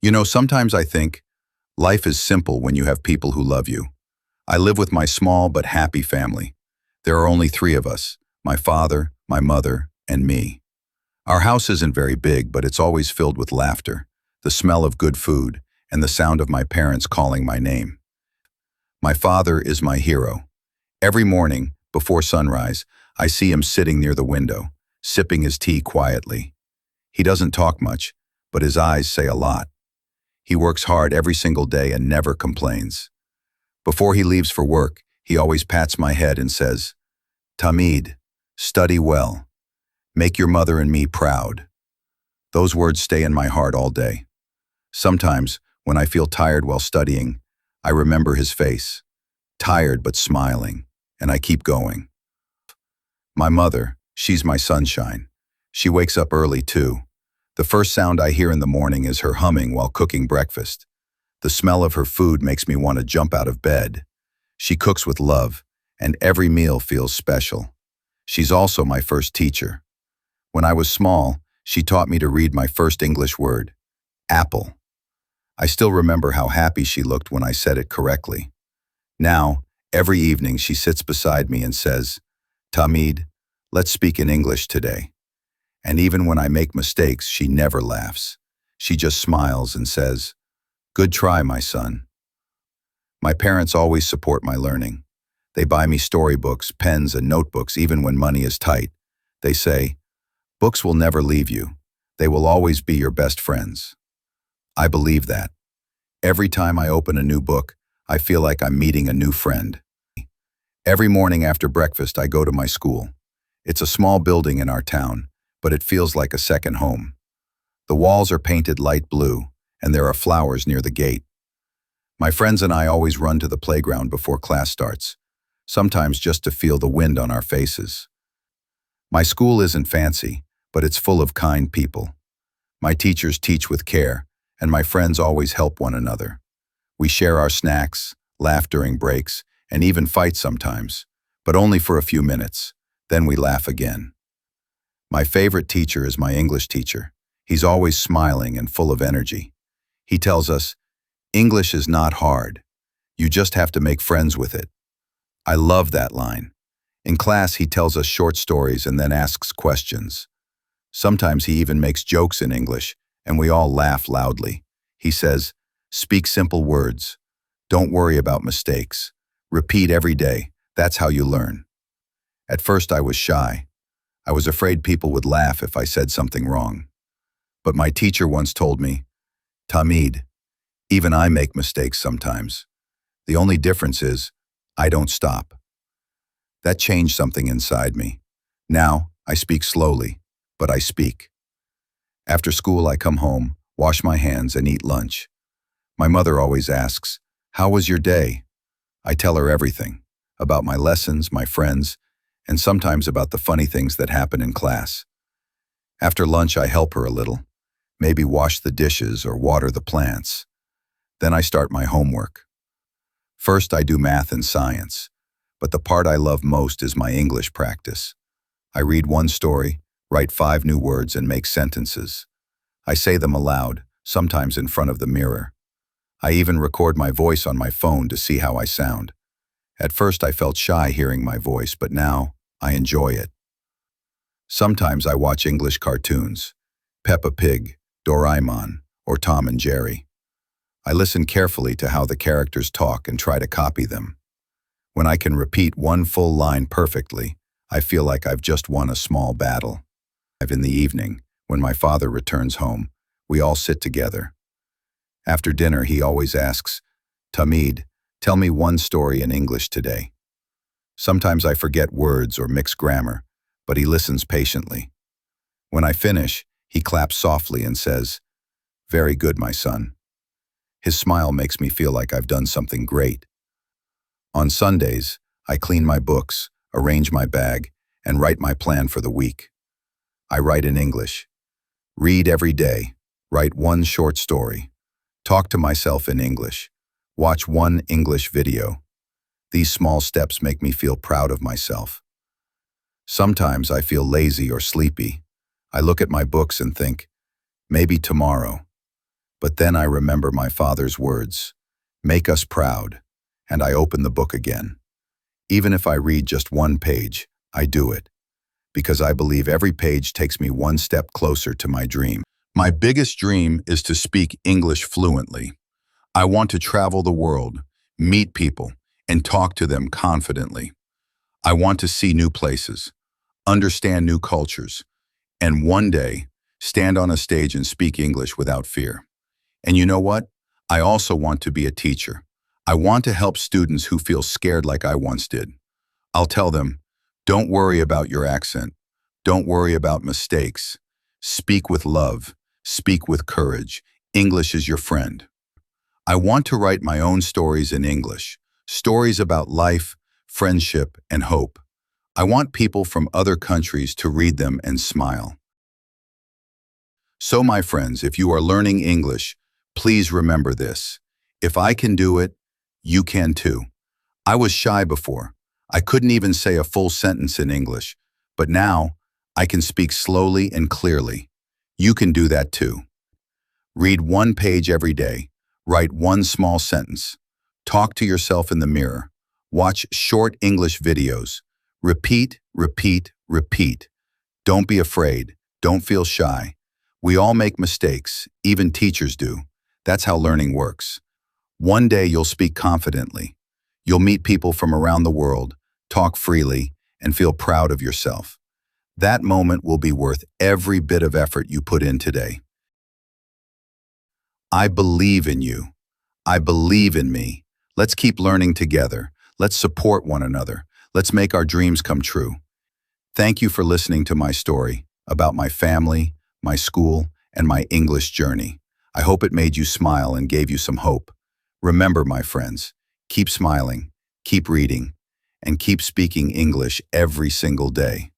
Sometimes I think life is simple when you have people who love you. I live with my small but happy family. There are only three of us, my father, my mother, and me. Our house isn't very big, but it's always filled with laughter, the smell of good food, and the sound of my parents calling my name. My father is my hero. Every morning, before sunrise, I see him sitting near the window, sipping his tea quietly. He doesn't talk much, but his eyes say a lot. He works hard every single day and never complains. Before he leaves for work, he always pats my head and says, "Tamid, study well. Make your mother and me proud." Those words stay in my heart all day. Sometimes, when I feel tired while studying, I remember his face, tired but smiling, and I keep going. My mother, she's my sunshine. She wakes up early too. The first sound I hear in the morning is her humming while cooking breakfast. The smell of her food makes me want to jump out of bed. She cooks with love, and every meal feels special. She's also my first teacher. When I was small, she taught me to read my first English word, apple. I still remember how happy she looked when I said it correctly. Now, every evening she sits beside me and says, "Tamid, let's speak in English today." And even when I make mistakes, she never laughs. She just smiles and says, "Good try, my son." My parents always support my learning. They buy me storybooks, pens, and notebooks even when money is tight. They say, "Books will never leave you. They will always be your best friends." I believe that. Every time I open a new book, I feel like I'm meeting a new friend. Every morning after breakfast, I go to my school. It's a small building in our town, but it feels like a second home. The walls are painted light blue, and there are flowers near the gate. My friends and I always run to the playground before class starts, sometimes just to feel the wind on our faces. My school isn't fancy, but it's full of kind people. My teachers teach with care, and my friends always help one another. We share our snacks, laugh during breaks, and even fight sometimes, but only for a few minutes. Then we laugh again. My favorite teacher is my English teacher. He's always smiling and full of energy. He tells us, "English is not hard. You just have to make friends with it." I love that line. In class, he tells us short stories and then asks questions. Sometimes he even makes jokes in English, and we all laugh loudly. He says, "Speak simple words. Don't worry about mistakes. Repeat every day. That's how you learn." At first, I was shy. I was afraid people would laugh if I said something wrong. But my teacher once told me, "Tamid, even I make mistakes sometimes. The only difference is, I don't stop." That changed something inside me. Now, I speak slowly, but I speak. After school, I come home, wash my hands, and eat lunch. My mother always asks, "How was your day?" I tell her everything, about my lessons, my friends, and sometimes about the funny things that happen in class. After lunch, I help her a little, maybe wash the dishes or water the plants. Then I start my homework. First, I do math and science, but the part I love most is my English practice. I read one story, write 5 new words, and make sentences. I say them aloud, sometimes in front of the mirror. I even record my voice on my phone to see how I sound. At first, I felt shy hearing my voice, but now I enjoy it. Sometimes I watch English cartoons, Peppa Pig, Doraemon, or Tom and Jerry. I listen carefully to how the characters talk and try to copy them. When I can repeat one full line perfectly, I feel like I've just won a small battle. In the evening, when my father returns home, we all sit together. After dinner, he always asks, "Tamid, tell me one story in English today." Sometimes I forget words or mix grammar, but he listens patiently. When I finish, he claps softly and says, "Very good, my son." His smile makes me feel like I've done something great. On Sundays, I clean my books, arrange my bag, and write my plan for the week. I write in English. Read every day, write one short story, talk to myself in English, watch one English video. These small steps make me feel proud of myself. Sometimes I feel lazy or sleepy. I look at my books and think, maybe tomorrow. But then I remember my father's words, "Make us proud," and I open the book again. Even if I read just one page, I do it, because I believe every page takes me one step closer to my dream. My biggest dream is to speak English fluently. I want to travel the world, meet people, and talk to them confidently. I want to see new places, understand new cultures, and one day stand on a stage and speak English without fear. And you know what? I also want to be a teacher. I want to help students who feel scared like I once did. I'll tell them, don't worry about your accent. Don't worry about mistakes. Speak with love. Speak with courage. English is your friend. I want to write my own stories in English, stories about life, friendship, and hope. I want people from other countries to read them and smile. So, my friends, if you are learning English, please remember this. If I can do it, you can too. I was shy before. I couldn't even say a full sentence in English, but now I can speak slowly and clearly. You can do that too. Read one page every day. Write one small sentence. Talk to yourself in the mirror. Watch short English videos. Repeat, repeat, repeat. Don't be afraid. Don't feel shy. We all make mistakes, even teachers do. That's how learning works. One day you'll speak confidently. You'll meet people from around the world, talk freely, and feel proud of yourself. That moment will be worth every bit of effort you put in today. I believe in you. I believe in me. Let's keep learning together. Let's support one another. Let's make our dreams come true. Thank you for listening to my story about my family, my school, and my English journey. I hope it made you smile and gave you some hope. Remember, my friends, keep smiling, keep reading, and keep speaking English every single day.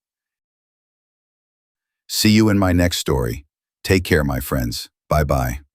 See you in my next story. Take care, my friends. Bye-bye.